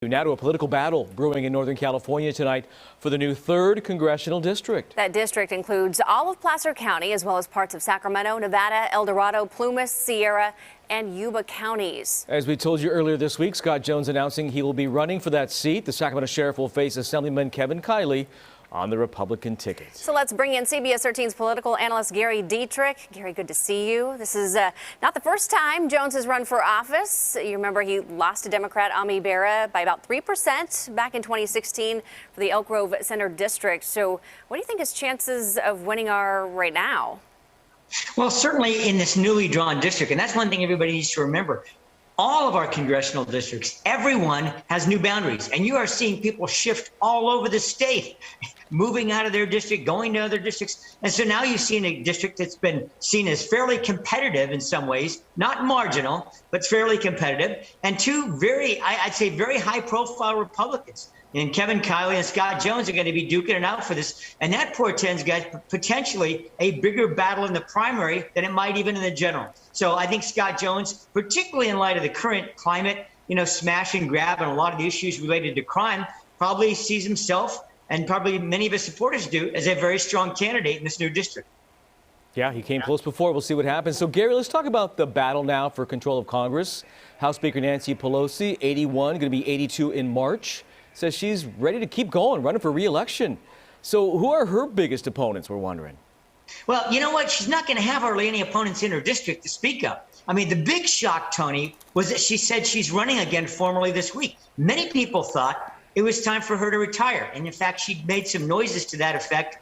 Now to a political battle brewing in Northern California tonight for the new 3rd Congressional District. That district includes all of Placer County, as well as parts of Sacramento, Nevada, El Dorado, Plumas, Sierra, and Yuba counties. As we told you earlier this week, Scott Jones announcing he will be running for that seat. The Sacramento sheriff will face Assemblyman Kevin Kiley on the Republican ticket. So let's bring in CBS 13's political analyst Gary Dietrich. Gary, good to see you. This is not the first time Jones has run for office. You remember he lost to Democrat Breyer by about 3% back in 2016 for the Elk Grove Center District. So what do you think his chances of winning are right now? Well, certainly in this newly drawn district, and that's one thing everybody needs to remember. All of our congressional districts, everyone has new boundaries, and you are seeing people shift all over the state, moving out of their district, going to other districts. And so now you've seen a district that's been seen as fairly competitive in some ways, not marginal, but fairly competitive, and two I'd say very high profile Republicans. And Kevin Kiley and Scott Jones are going to be duking it out for this. And that portends, guys, potentially a bigger battle in the primary than it might even in the general. So I think Scott Jones, particularly in light of the current climate, smash and grab and a lot of the issues related to crime, probably sees himself, and probably many of his supporters do, as a very strong candidate in this new district. Yeah, he came close before. We'll see what happens. So, Gary, let's talk about the battle now for control of Congress. House Speaker Nancy Pelosi, 81, going to be 82 in March. Says she's ready to keep going, running for re-election. So who are her biggest opponents, we're wondering? Well, you know what? She's not going to have hardly any opponents in her district to speak of. I mean, the big shock, Tony, was that she said she's running again formally this week. Many people thought it was time for her to retire. And in fact, she made some noises to that effect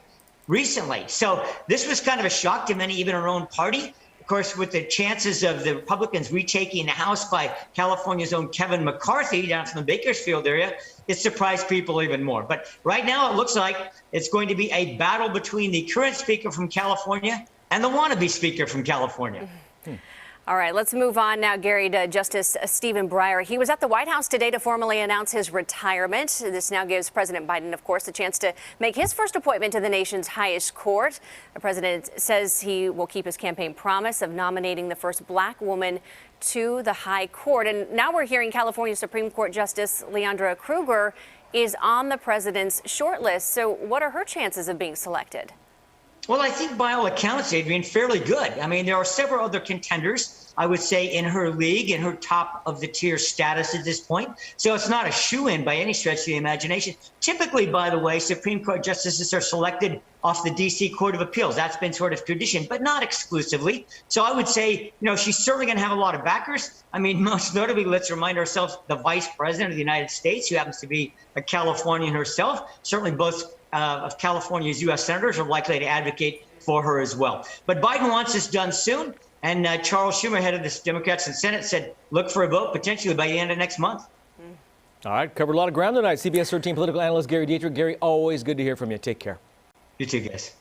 recently. So this was kind of a shock to many, even her own party. Of course, with the chances of the Republicans retaking the House by California's own Kevin McCarthy down from the Bakersfield area, it surprised people even more. But right now, it looks like it's going to be a battle between the current speaker from California and the wannabe speaker from California. All right, let's move on now, Gary, to Justice Stephen Breyer. He was at the White House today to formally announce his retirement. This now gives President Biden, of course, the chance to make his first appointment to the nation's highest court. The president says he will keep his campaign promise of nominating the first black woman to the high court. And now we're hearing California Supreme Court Justice Leandra Kruger is on the president's shortlist. So what are her chances of being selected? Well, I think by all accounts, Adrian, fairly good. I mean, there are several other contenders, I would say, in her league, in her top of the tier status at this point. So it's not a shoo-in by any stretch of the imagination. Typically, by the way, Supreme Court justices are selected off the D.C. Court of Appeals. That's been sort of tradition, but not exclusively. So I would say, she's certainly going to have a lot of backers. I mean, most notably, let's remind ourselves, the Vice President of the United States, who happens to be a Californian herself. Certainly both of California's U.S. senators are likely to advocate for her as well. But Biden wants this done soon. And Charles Schumer, head of the Democrats in Senate, said look for a vote potentially by the end of next month. All right, covered a lot of ground tonight. CBS 13 political analyst Gary Dietrich. Gary, always good to hear from you. Take care. You too, guys.